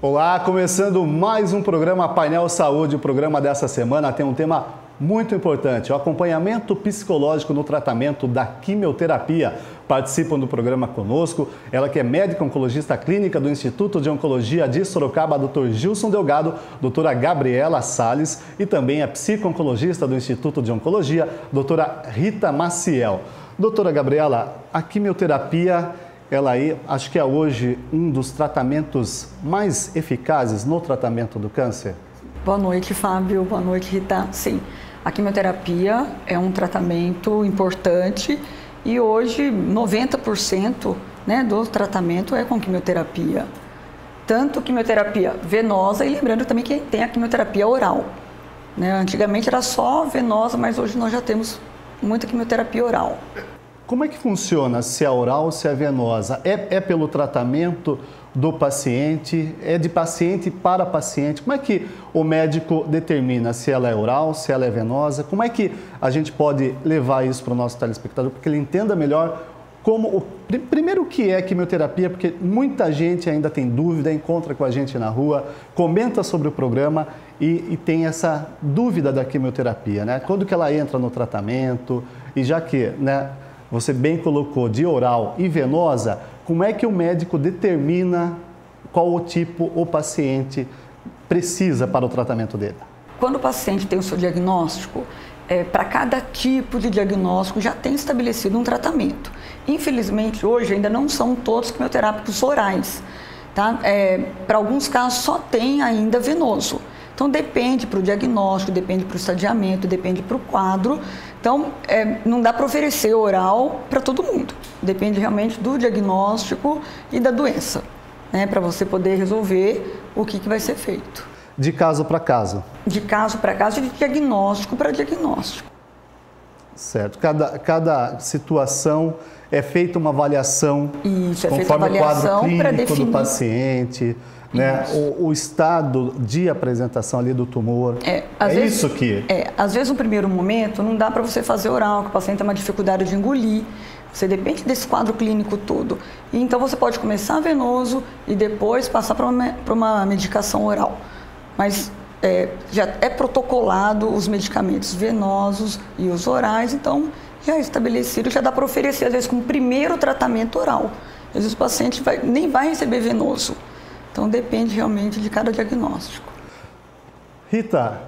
Olá, começando mais um programa Painel Saúde. O programa dessa semana tem um tema muito importante, o acompanhamento psicológico no tratamento da quimioterapia. Participam do programa conosco, ela que é médica oncologista clínica do Instituto de Oncologia de Sorocaba, Dr. Gilson Delgado, doutora Gabriela Salles, e também a psico-oncologista do Instituto de Oncologia, doutora Rita Maciel. Doutora Gabriela, a quimioterapia, ela aí, acho que é hoje um dos tratamentos mais eficazes no tratamento do câncer? Boa noite, Fábio. Boa noite, Rita. Sim, a quimioterapia é um tratamento importante e hoje 90% do tratamento é com quimioterapia. Tanto quimioterapia venosa e lembrando também que tem a quimioterapia oral. Antigamente era só venosa, mas hoje nós já temos muita quimioterapia oral. Como é que funciona, se é oral ou se é venosa? É pelo tratamento do paciente? É de paciente para paciente? Como é que o médico determina se ela é oral, se ela é venosa? Como é que a gente pode levar isso para o nosso telespectador, para que ele entenda melhor primeiro o que é quimioterapia, porque muita gente ainda tem dúvida, encontra com a gente na rua, comenta sobre o programa e tem essa dúvida da quimioterapia, né? Quando que ela entra no tratamento? E já que, você bem colocou de oral e venosa, como é que o médico determina qual o tipo o paciente precisa para o tratamento dele? Quando o paciente tem o seu diagnóstico, para cada tipo de diagnóstico já tem estabelecido um tratamento. Infelizmente, hoje ainda não são todos quimioterápicos orais, tá? Para alguns casos só tem ainda venoso. Então depende para o diagnóstico, depende para o estadiamento, depende para o quadro. Então não dá para oferecer oral para todo mundo. Depende realmente do diagnóstico e da doença, para você poder resolver o que vai ser feito. De caso para caso? De caso para caso e de diagnóstico para diagnóstico. Certo. Cada situação é feita uma avaliação. Isso, é feita uma avaliação para definir do paciente. O estado de apresentação ali do tumor. Às vezes no primeiro momento não dá para você fazer oral, que o paciente tem uma dificuldade de engolir. Você depende desse quadro clínico todo. E então você pode começar venoso e depois passar para uma medicação oral. Mas já é protocolado os medicamentos venosos e os orais, então já é estabelecido, já dá para oferecer às vezes como primeiro tratamento oral. Às vezes o paciente nem vai receber venoso. Então, depende realmente de cada diagnóstico. Rita.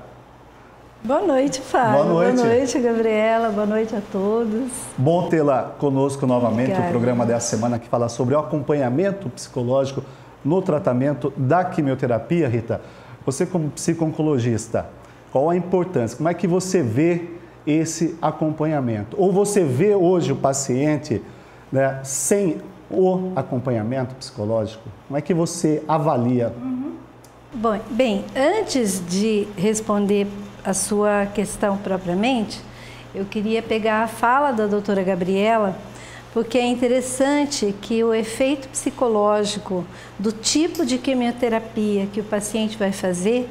Boa noite, Fábio. Boa noite, Gabriela. Boa noite a todos. Bom tê-la conosco novamente. Obrigada. O programa dessa semana que fala sobre o acompanhamento psicológico no tratamento da quimioterapia. Rita, você como psico-oncologista, qual a importância? Como é que você vê esse acompanhamento? Ou você vê hoje o paciente sem o acompanhamento psicológico? Como é que você avalia? Bem, antes de responder a sua questão propriamente, eu queria pegar a fala da doutora Gabriela, porque é interessante que o efeito psicológico do tipo de quimioterapia que o paciente vai fazer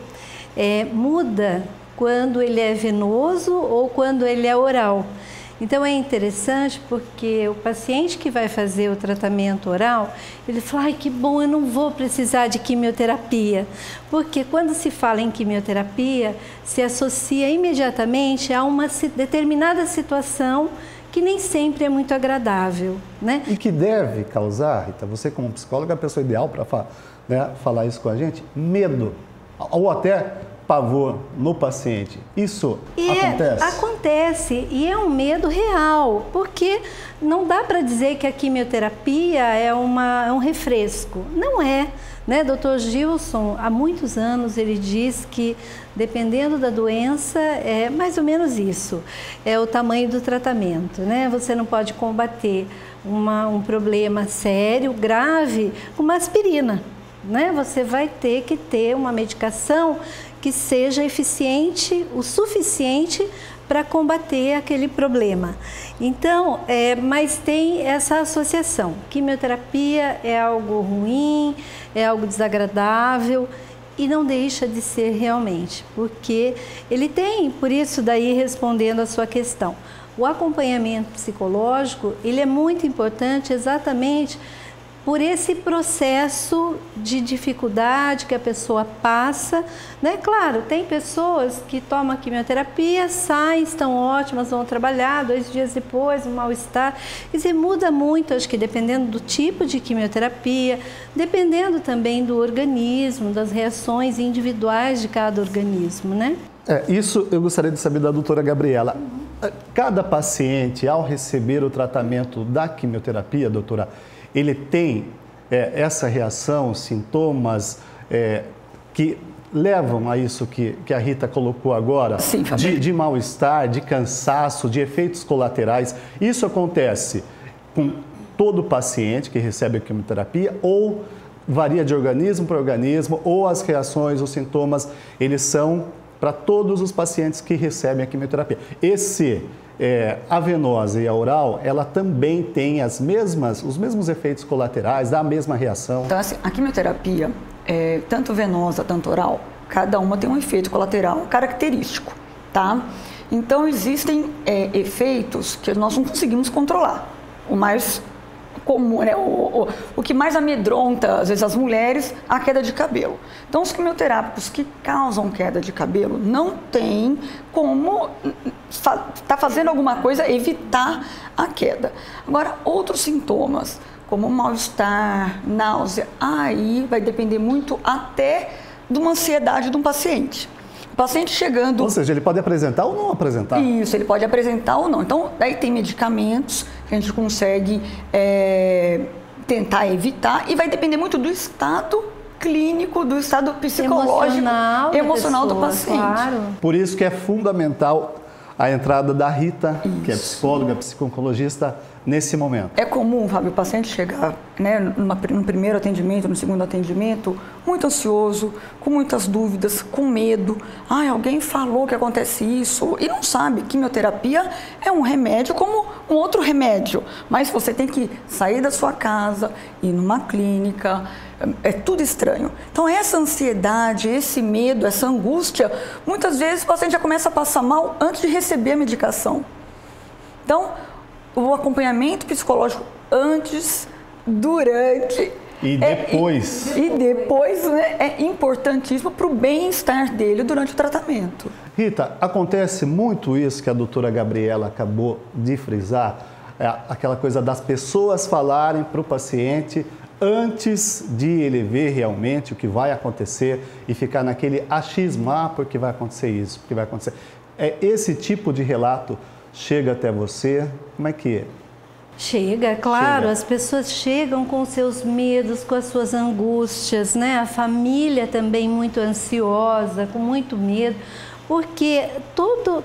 muda quando ele é venoso ou quando ele é oral. Então é interessante porque o paciente que vai fazer o tratamento oral, ele fala, ai que bom, eu não vou precisar de quimioterapia. Porque quando se fala em quimioterapia, se associa imediatamente a uma determinada situação que nem sempre é muito agradável, E que deve causar, Rita, você como psicóloga é a pessoa ideal para falar isso com a gente, medo ou até pavor no paciente. Isso acontece? Acontece e é um medo real, porque não dá para dizer que a quimioterapia é um refresco. Não é. Dr. Gilson, há muitos anos, ele diz que dependendo da doença, é mais ou menos isso. É o tamanho do tratamento, Você não pode combater um problema sério, grave, com uma aspirina, Você vai ter que ter uma medicação que seja eficiente o suficiente para combater aquele problema. Então, mas tem essa associação. Quimioterapia é algo ruim, é algo desagradável e não deixa de ser realmente, porque ele tem, por isso daí respondendo a sua questão, o acompanhamento psicológico, ele é muito importante exatamente por esse processo de dificuldade que a pessoa passa, né? Claro, tem pessoas que tomam a quimioterapia, saem, estão ótimas, vão trabalhar, 2 dias depois, um mal-estar. Quer dizer, muda muito, acho que dependendo do tipo de quimioterapia, dependendo também do organismo, das reações individuais de cada organismo, né? Isso eu gostaria de saber da doutora Gabriela. Cada paciente, ao receber o tratamento da quimioterapia, doutora, ele tem essa reação, sintomas que levam a isso que a Rita colocou agora? Sim, de mal-estar, de cansaço, de efeitos colaterais. Isso acontece com todo paciente que recebe a quimioterapia ou varia de organismo para organismo, ou as reações, os sintomas, eles são para todos os pacientes que recebem a quimioterapia. A venosa e a oral, ela também tem os mesmos efeitos colaterais, dá a mesma reação. Então, assim, a quimioterapia, tanto venosa, tanto oral, cada uma tem um efeito colateral característico, tá? Então, existem efeitos que nós não conseguimos controlar. O mais comum, né? O que mais amedronta, às vezes, as mulheres, a queda de cabelo. Então, os quimioterápicos que causam queda de cabelo não tem como tá fazendo alguma coisa evitar a queda. Agora, outros sintomas, como mal-estar, náusea, aí vai depender muito até de uma ansiedade de um paciente. O paciente chegando... Ou seja, ele pode apresentar ou não apresentar? Isso, ele pode apresentar ou não. Então, daí tem medicamentos que a gente consegue tentar evitar e vai depender muito do estado clínico, do estado psicológico, emocional do paciente. Claro. Por isso que é fundamental a entrada da Rita, que é psicóloga, psiconcologista, nesse momento. É comum, Fábio, o paciente chegar, né, no primeiro atendimento, no segundo atendimento, muito ansioso, com muitas dúvidas, com medo. Alguém falou que acontece isso e não sabe. Quimioterapia é um remédio como um outro remédio, mas você tem que sair da sua casa, ir numa clínica, é tudo estranho. Então, essa ansiedade, esse medo, essa angústia, muitas vezes o paciente já começa a passar mal antes de receber a medicação. Então, o acompanhamento psicológico antes, durante e depois. Né, é importantíssimo para o bem-estar dele durante o tratamento. Rita, acontece muito isso que a doutora Gabriela acabou de frisar, aquela coisa das pessoas falarem para o paciente antes de ele ver realmente o que vai acontecer e ficar naquele achismo, porque vai acontecer isso, porque vai acontecer. Esse tipo de relato chega até você? Como é que é? Chega, claro, as pessoas chegam com seus medos, com as suas angústias, né? A família também muito ansiosa, com muito medo, porque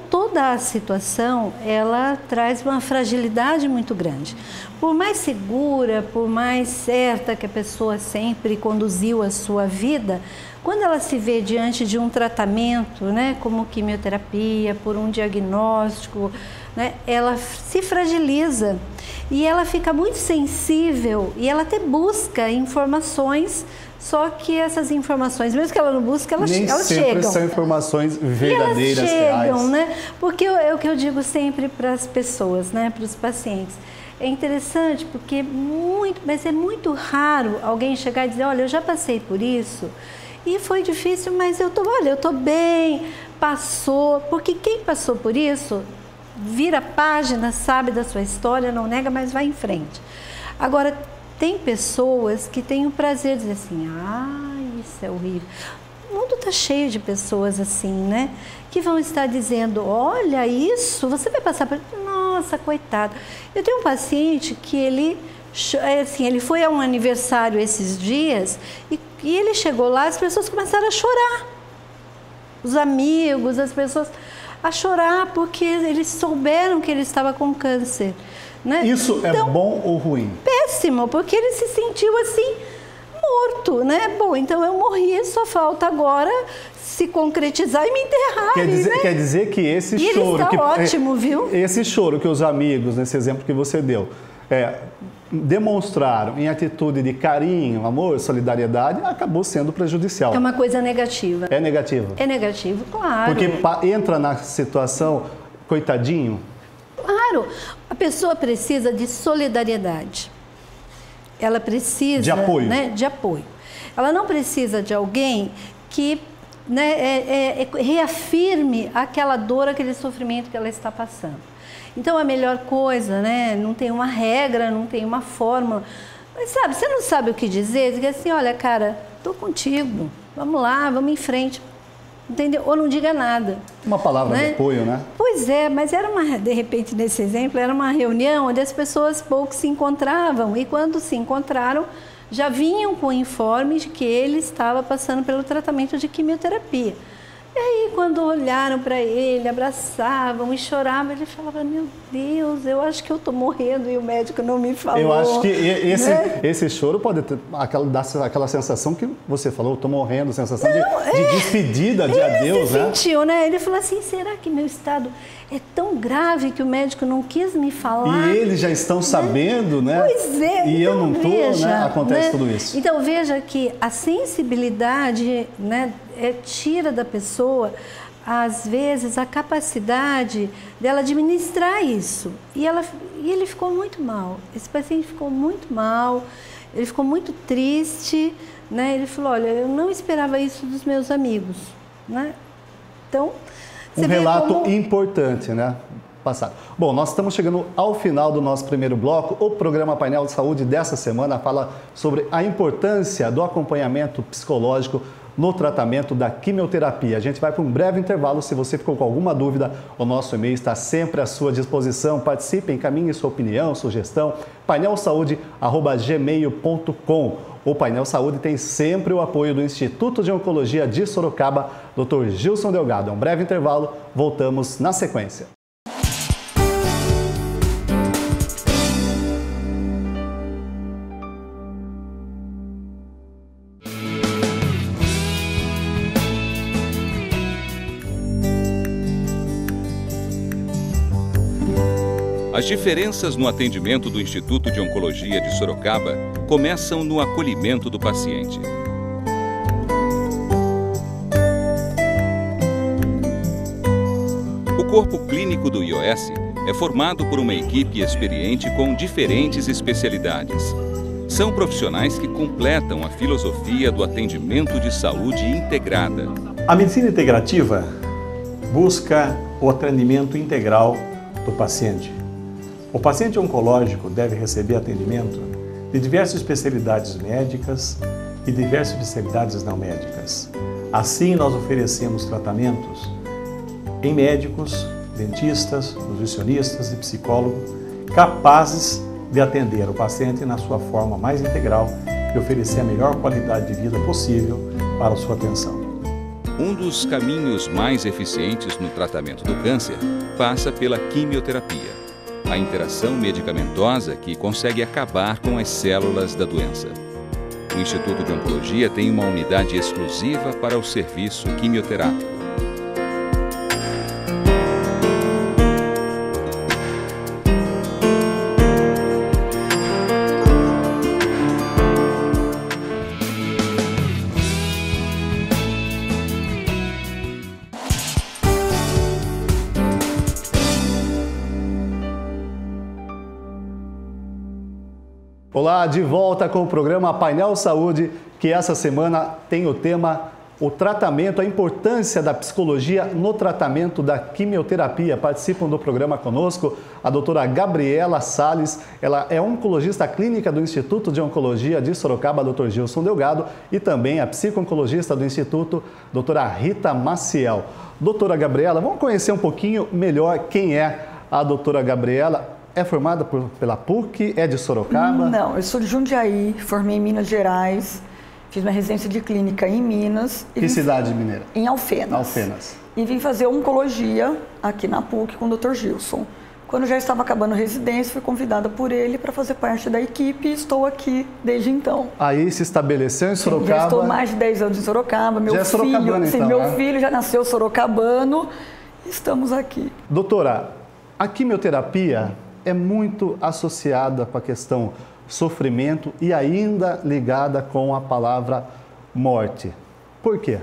toda a situação, ela traz uma fragilidade muito grande. Por mais segura, por mais certa que a pessoa sempre conduziu a sua vida, quando ela se vê diante de um tratamento, né, como quimioterapia, por um diagnóstico, né, ela se fragiliza e ela fica muito sensível e ela até busca informações, só que essas informações, mesmo que ela não busque, elas chegam. Nem sempre são informações verdadeiras, elas chegam, reais. Né? Porque é o que eu digo sempre para as pessoas, né, para os pacientes. É interessante porque mas é muito raro alguém chegar e dizer, olha, eu já passei por isso e foi difícil, mas eu tô bem, passou. Porque quem passou por isso, vira a página, sabe da sua história, não nega, mas vai em frente. Agora, tem pessoas que têm o prazer de dizer assim, isso é horrível. O mundo está cheio de pessoas assim, né? Que vão estar dizendo, olha isso, você vai passar por... Nossa, coitado. Eu tenho um paciente que ele foi a um aniversário esses dias e ele chegou lá, as pessoas começaram a chorar. Os amigos, as pessoas a chorar porque eles souberam que ele estava com câncer. Né? Isso então, é bom ou ruim? Péssimo, porque ele se sentiu assim, morto, né? Bom, então eu morri, só falta agora se concretizar e me enterrar. Quer dizer que esse choro... Ele está ótimo, viu? Esse choro que os amigos, nesse exemplo que você deu, demonstraram em atitude de carinho, amor, solidariedade, acabou sendo prejudicial. É uma coisa negativa. É negativo? É negativo, claro. Porque entra na situação, coitadinho. Claro, a pessoa precisa de solidariedade. ela precisa de apoio. Né, de apoio. Ela não precisa de alguém que, né, reafirme aquela dor, aquele sofrimento que ela está passando. Então, a melhor coisa, né, não tem uma regra, não tem uma fórmula. Mas sabe, você não sabe o que dizer, diga assim, olha, cara, estou contigo, vamos lá, vamos em frente. Entendeu? Ou não diga nada. Uma palavra, né, de apoio, né? Pois é, mas era de repente, nesse exemplo, era uma reunião onde as pessoas pouco se encontravam. E quando se encontraram, já vinham com o informe de que ele estava passando pelo tratamento de quimioterapia. E aí, quando olharam para ele, abraçavam e choravam, ele falava, meu Deus, eu acho que eu estou morrendo e o médico não me falou. Eu acho que né? esse choro pode dar aquela sensação que você falou, estou morrendo, sensação de despedida, de adeus, né? Ele sentiu, né? Ele falou assim, será que meu estado é tão grave que o médico não quis me falar? E eles já estão sabendo, né? Pois é. E então, eu não estou, né? Acontece tudo isso. Então, veja que a sensibilidade, né, tira da pessoa, às vezes, a capacidade dela administrar isso. E ele ficou muito mal. Esse paciente ficou muito mal, ele ficou muito triste, né? Ele falou, olha, eu não esperava isso dos meus amigos, né? Então, um relato importante, né? Passado. Bom, nós estamos chegando ao final do nosso primeiro bloco. O programa Painel de Saúde dessa semana fala sobre a importância do acompanhamento psicológico no tratamento da quimioterapia. A gente vai para um breve intervalo. Se você ficou com alguma dúvida, o nosso e-mail está sempre à sua disposição. Participe, encaminhe sua opinião, sugestão, painelsaude@gmail.com. O Painel Saúde tem sempre o apoio do Instituto de Oncologia de Sorocaba, Dr. Gilson Delgado. É um breve intervalo, voltamos na sequência. As diferenças no atendimento do Instituto de Oncologia de Sorocaba começam no acolhimento do paciente. O corpo clínico do IOS é formado por uma equipe experiente com diferentes especialidades. São profissionais que completam a filosofia do atendimento de saúde integrada. A medicina integrativa busca o atendimento integral do paciente. O paciente oncológico deve receber atendimento de diversas especialidades médicas e diversas especialidades não médicas. Assim, nós oferecemos tratamentos em médicos, dentistas, nutricionistas e psicólogos capazes de atender o paciente na sua forma mais integral e oferecer a melhor qualidade de vida possível para a sua atenção. Um dos caminhos mais eficientes no tratamento do câncer passa pela quimioterapia, a interação medicamentosa que consegue acabar com as células da doença. O Instituto de Oncologia tem uma unidade exclusiva para o serviço quimioterápico. Olá, de volta com o programa Painel Saúde, que essa semana tem o tema o tratamento, a importância da psicologia no tratamento da quimioterapia. Participam do programa conosco a doutora Gabriela Salles, ela é oncologista clínica do Instituto de Oncologia de Sorocaba, Dr. Gilson Delgado, e também a psico-oncologista do Instituto, doutora Rita Maciel. Doutora Gabriela, vamos conhecer um pouquinho melhor quem é a doutora Gabriela. É formada pela PUC? É de Sorocaba? Não, eu sou de Jundiaí, formei em Minas Gerais, fiz minha residência de clínica em Minas. Que cidade mineira? Em Alfenas. Alfenas. E vim fazer oncologia aqui na PUC com o Dr. Gilson. Quando já estava acabando a residência, fui convidada por ele para fazer parte da equipe e estou aqui desde então. Aí se estabeleceu em Sorocaba? Já estou mais de 10 anos em Sorocaba. Meu já é sorocabano, filho, então, meu né? filho já nasceu sorocabano. Estamos aqui. Doutora, a quimioterapia é muito associada com a questão sofrimento e ainda ligada com a palavra morte. Por quê?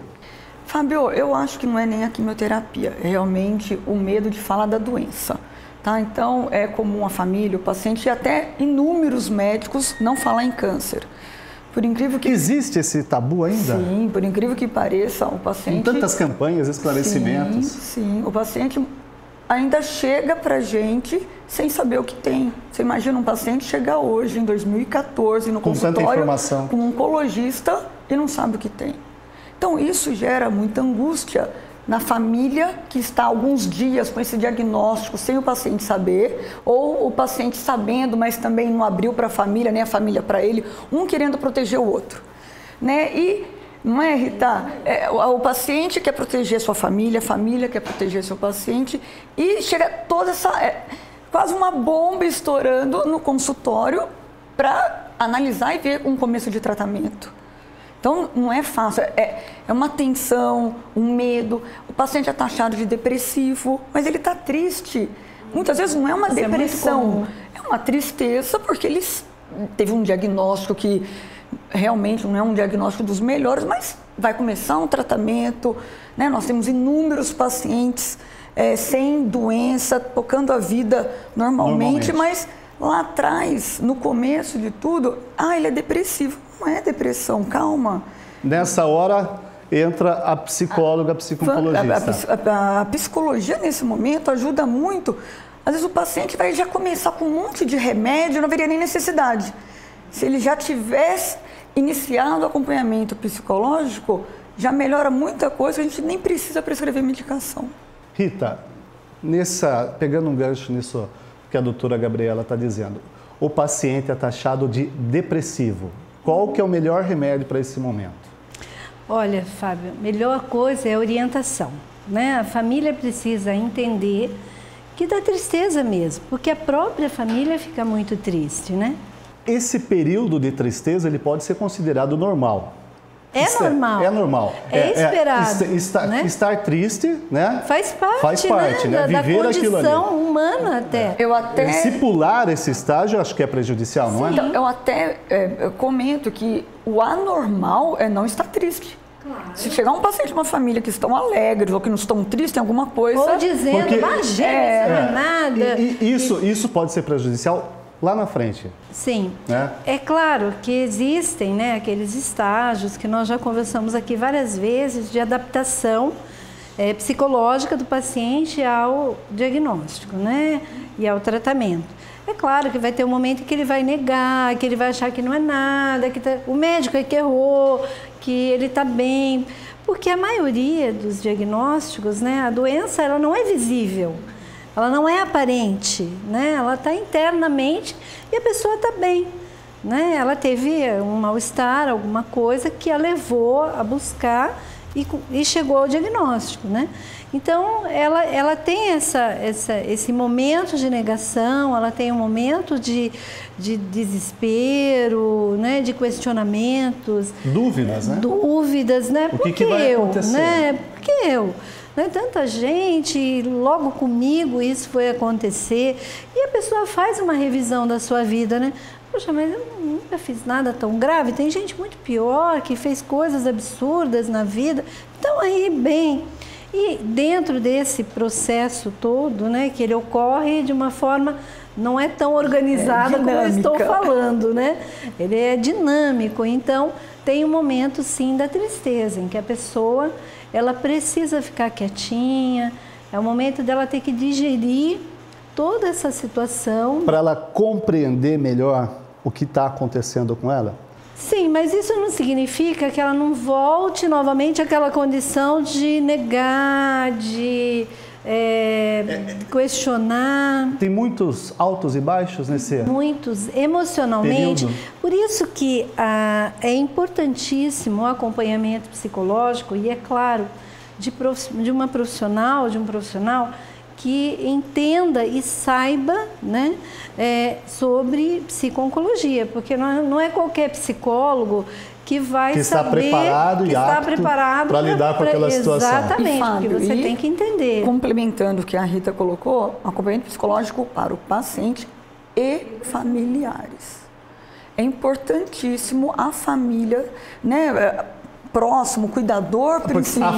Fábio, eu acho que não é nem a quimioterapia, é realmente o medo de falar da doença. Tá? Então, é comum a família, o paciente e até inúmeros médicos não falar em câncer. Por incrível que... Existe esse tabu ainda? Sim, por incrível que pareça, o paciente... Com tantas campanhas, esclarecimentos. Sim, o paciente ainda chega pra gente sem saber o que tem. Você imagina um paciente chegar hoje, em 2014, no consultório, tanta informação, com um oncologista e não sabe o que tem. Então, isso gera muita angústia na família que está alguns dias com esse diagnóstico sem o paciente saber, ou o paciente sabendo, mas também não abriu para a família, nem a família para ele, um querendo proteger o outro. Né? E, não é, Rita? O paciente quer proteger sua família, a família quer proteger seu paciente, e chega toda essa... quase uma bomba estourando no consultório para analisar e ver um começo de tratamento. Então, não é fácil, é uma tensão, um medo. O paciente é taxado de depressivo, mas ele está triste. Muitas vezes não é uma depressão, é uma tristeza porque ele teve um diagnóstico que realmente não é um diagnóstico dos melhores, mas vai começar um tratamento, né? Nós temos inúmeros pacientes sem doença, tocando a vida normalmente, mas lá atrás, no começo de tudo, ele é depressivo. Não é depressão, calma. Nessa hora entra a psicóloga, a psiconcologista. A psicologia nesse momento ajuda muito. Às vezes o paciente vai já começar com um monte de remédio, não haveria nem necessidade. Se ele já tivesse iniciado o acompanhamento psicológico, já melhora muita coisa, a gente nem precisa prescrever medicação. Rita, pegando um gancho nisso que a doutora Gabriela está dizendo, o paciente é taxado de depressivo. Qual que é o melhor remédio para esse momento? Olha, Fábio, a melhor coisa é a orientação, né? A família precisa entender que dá tristeza mesmo, porque a própria família fica muito triste, né? Esse período de tristeza, ele pode ser considerado normal. Normal. É normal. É esperado. Estar triste, né? Faz parte, né? Viver da aquilo ali. condição humana até. Se pular esse estágio, acho que é prejudicial, não é? Então, eu até comento que o anormal é não estar triste. Claro. Se chegar um paciente de uma família que estão alegres ou que não estão tristes, tem alguma coisa... Ou dizendo, imagina, isso não é nada. Isso pode ser prejudicial lá na frente. Sim. É claro que existem, né, aqueles estágios que nós já conversamos aqui várias vezes de adaptação psicológica do paciente ao diagnóstico, né, e ao tratamento. É claro que vai ter um momento que ele vai negar, que ele vai achar que não é nada, que o médico é que errou, que ele está bem, porque a maioria dos diagnósticos, né, a doença ela não é visível. Ela não é aparente, né? Ela está internamente e a pessoa está bem, né? Ela teve um mal-estar, alguma coisa que a levou a buscar e chegou ao diagnóstico, né? Então, ela tem esse momento de negação, ela tem um momento de desespero, né? De questionamentos. Dúvidas, né? Dúvidas, né? O que vai acontecer? Né? Por que eu? Né? Tanta gente, logo comigo isso foi acontecer. E a pessoa faz uma revisão da sua vida, né? Poxa, mas eu nunca fiz nada tão grave. Tem gente muito pior, que fez coisas absurdas na vida. Então, aí, bem... E dentro desse processo todo, né, que ele ocorre de uma forma não é tão organizada como eu estou falando, né? Ele é dinâmico, então tem um momento sim da tristeza, em que a pessoa ela precisa ficar quietinha, é o momento dela ter que digerir toda essa situação. Para ela compreender melhor o que está acontecendo com ela? Sim, mas isso não significa que ela não volte novamente àquela condição de negar, de questionar. Tem muitos altos e baixos nesse Muitos, emocionalmente. período. Por isso que é importantíssimo o acompanhamento psicológico e, é claro, de um profissional que entenda e saiba, né, sobre psico-oncologia, porque não é qualquer psicólogo que vai está preparado e apto para lidar com aquela situação. Exatamente, Fábio, porque você tem que entender. Complementando o que a Rita colocou, acompanhamento psicológico para o paciente e familiares. É importantíssimo a família, né, próximo, o cuidador principal.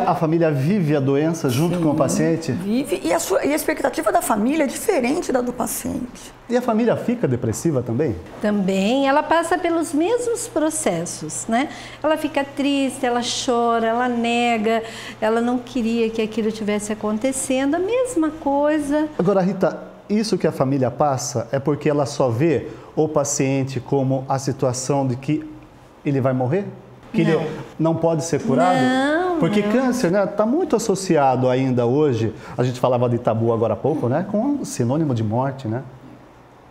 A família vive a doença junto com o paciente? Vive, e a expectativa da família é diferente da do paciente. E a família fica depressiva também? Também, ela passa pelos mesmos processos, né? Ela fica triste, ela chora, ela nega, ela não queria que aquilo tivesse acontecendo, a mesma coisa. Agora, Rita, isso que a família passa é porque ela só vê o paciente como a situação de que ele vai morrer? Que ele não pode ser curado? Porque câncer, né, está muito associado ainda hoje, a gente falava de tabu agora há pouco, né, com sinônimo de morte, né?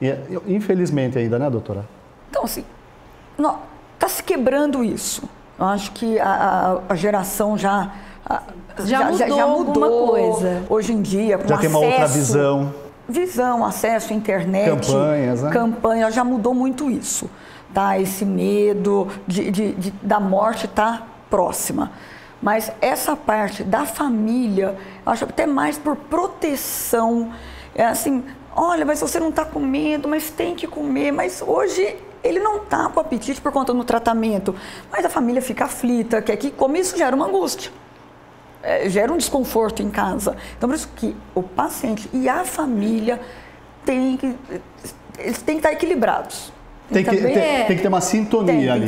E, infelizmente ainda, né, doutora? Então, assim, está se quebrando isso. Eu acho que a geração já mudou alguma coisa. Hoje em dia, com já tem uma outra visão. Acesso à internet, campanhas, né? Campanha, já mudou muito isso. Tá? Esse medo da morte está próxima. Mas essa parte da família, eu acho até mais por proteção. É assim, olha, mas você não está comendo, mas tem que comer. Mas hoje ele não está com apetite por conta do tratamento. Mas a família fica aflita, quer que come, isso gera uma angústia. Gera um desconforto em casa. Então, por isso que o paciente e a família eles têm que estar equilibrados. Tem que ter uma sintonia ali.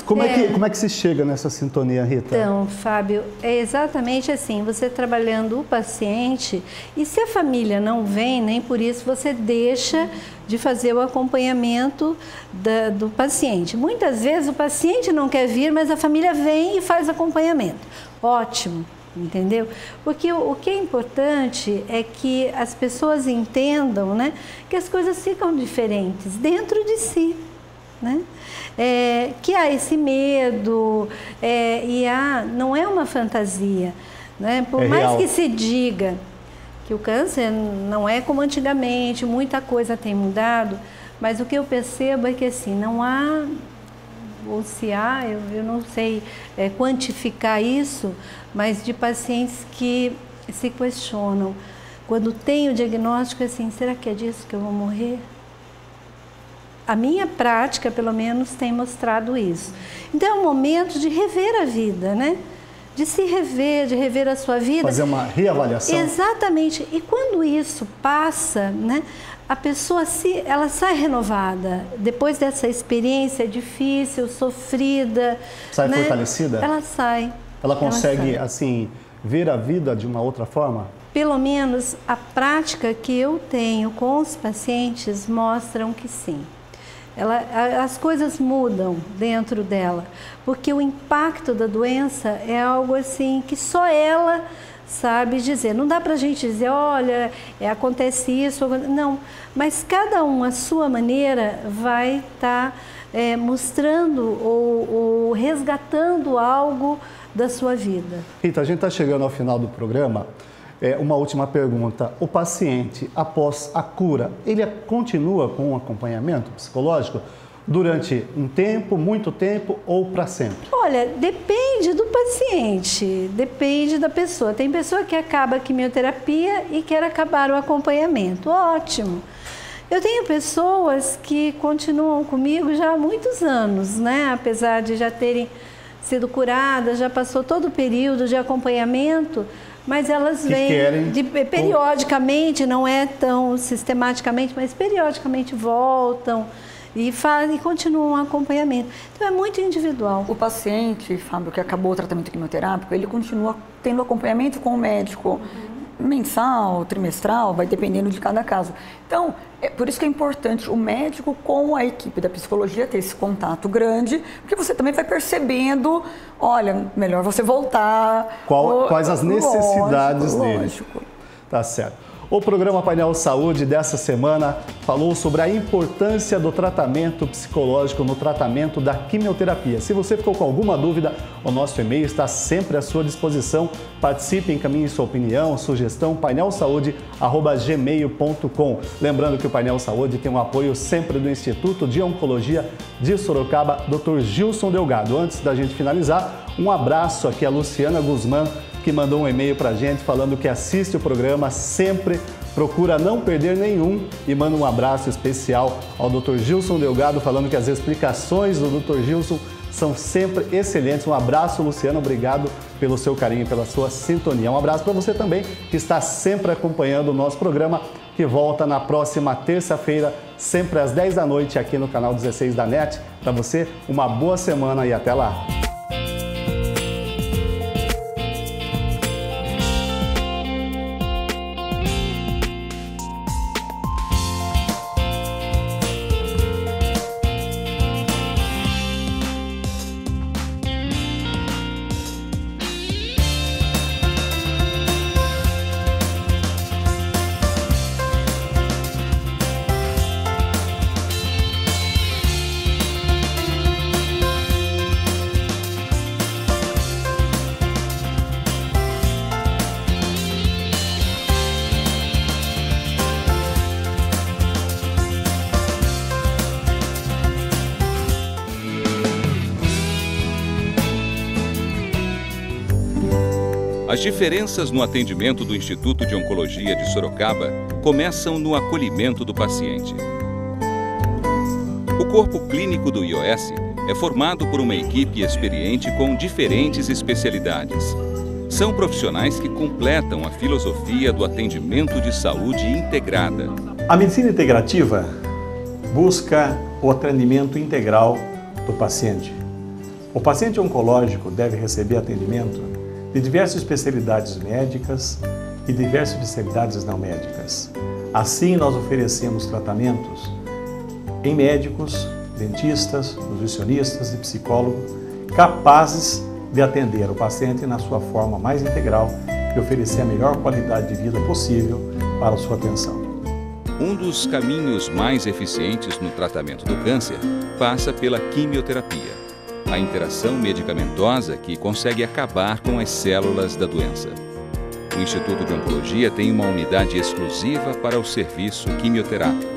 Como é que se chega nessa sintonia, Rita? Então, Fábio, é exatamente assim, você trabalhando o paciente, e se a família não vem, nem por isso você deixa de fazer o acompanhamento do paciente. Muitas vezes o paciente não quer vir, mas a família vem e faz acompanhamento. Ótimo. Entendeu? Porque o que é importante é que as pessoas entendam, né, que as coisas ficam diferentes dentro de si, né? Que há esse medo não é uma fantasia, né? Por mais real. Que se diga que o câncer não é como antigamente, muita coisa tem mudado, mas o que eu percebo é que assim, não há, ou se há, eu não sei quantificar isso, mas de pacientes que se questionam. Quando tem o diagnóstico, assim, será que é disso que eu vou morrer? A minha prática, pelo menos, tem mostrado isso. Então, é um momento de rever a vida, né? De se rever, de rever a sua vida. Fazer uma reavaliação. Exatamente. E quando isso passa, né, a pessoa ela sai renovada. Depois dessa experiência difícil, sofrida. Sai, né? Fortalecida? Ela sai. Ela consegue, assim, ver a vida de uma outra forma? Pelo menos a prática que eu tenho com os pacientes mostram que sim. As coisas mudam dentro dela, porque o impacto da doença é algo assim que só ela sabe dizer. Não dá pra gente dizer, olha, acontece isso, não. Mas cada um, à sua maneira, vai estar mostrando ou resgatando algo da sua vida. Rita, a gente está chegando ao final do programa. Uma última pergunta. O paciente, após a cura, ele continua com um acompanhamento psicológico durante um tempo, muito tempo ou para sempre? Olha, depende do paciente, depende da pessoa. Tem pessoa que acaba a quimioterapia e quer acabar o acompanhamento. Ótimo. Eu tenho pessoas que continuam comigo já há muitos anos, né? Apesar de já terem sido curadas, já passou todo o período de acompanhamento, mas elas vêm periodicamente, não é tão sistematicamente, mas periodicamente voltam e continuam o acompanhamento. Então é muito individual. O paciente, Fábio, que acabou o tratamento quimioterápico, ele continua tendo acompanhamento com o médico mensal, trimestral, vai dependendo de cada caso. Então, por isso que é importante o médico com a equipe da psicologia ter esse contato grande, porque você também vai percebendo, olha, melhor você voltar. Quais as necessidades dele. Lógico. Tá certo. O programa Painel Saúde dessa semana falou sobre a importância do tratamento psicológico no tratamento da quimioterapia. Se você ficou com alguma dúvida, o nosso e-mail está sempre à sua disposição. Participe, encaminhe sua opinião, sugestão, painelsaude@gmail.com. Lembrando que o Painel Saúde tem um apoio sempre do Instituto de Oncologia de Sorocaba, Dr. Gilson Delgado. Antes da gente finalizar, um abraço aqui a Luciana Guzmán, que mandou um e-mail para a gente falando que assiste o programa sempre, procura não perder nenhum e manda um abraço especial ao Dr. Gilson Delgado falando que as explicações do Dr. Gilson são sempre excelentes. Um abraço, Luciano, obrigado pelo seu carinho, pela sua sintonia. Um abraço para você também, que está sempre acompanhando o nosso programa, que volta na próxima terça-feira, sempre às 10 da noite, aqui no canal 16 da NET. Para você, uma boa semana e até lá! As diferenças no atendimento do Instituto de Oncologia de Sorocaba começam no acolhimento do paciente. O corpo clínico do IOS é formado por uma equipe experiente com diferentes especialidades. São profissionais que completam a filosofia do atendimento de saúde integrada. A medicina integrativa busca o atendimento integral do paciente. O paciente oncológico deve receber atendimento de diversas especialidades médicas e diversas especialidades não médicas. Assim, nós oferecemos tratamentos em médicos, dentistas, nutricionistas e psicólogos capazes de atender o paciente na sua forma mais integral e oferecer a melhor qualidade de vida possível para a sua atenção. Um dos caminhos mais eficientes no tratamento do câncer passa pela quimioterapia, a interação medicamentosa que consegue acabar com as células da doença. O Instituto de Oncologia tem uma unidade exclusiva para o serviço quimioterápico.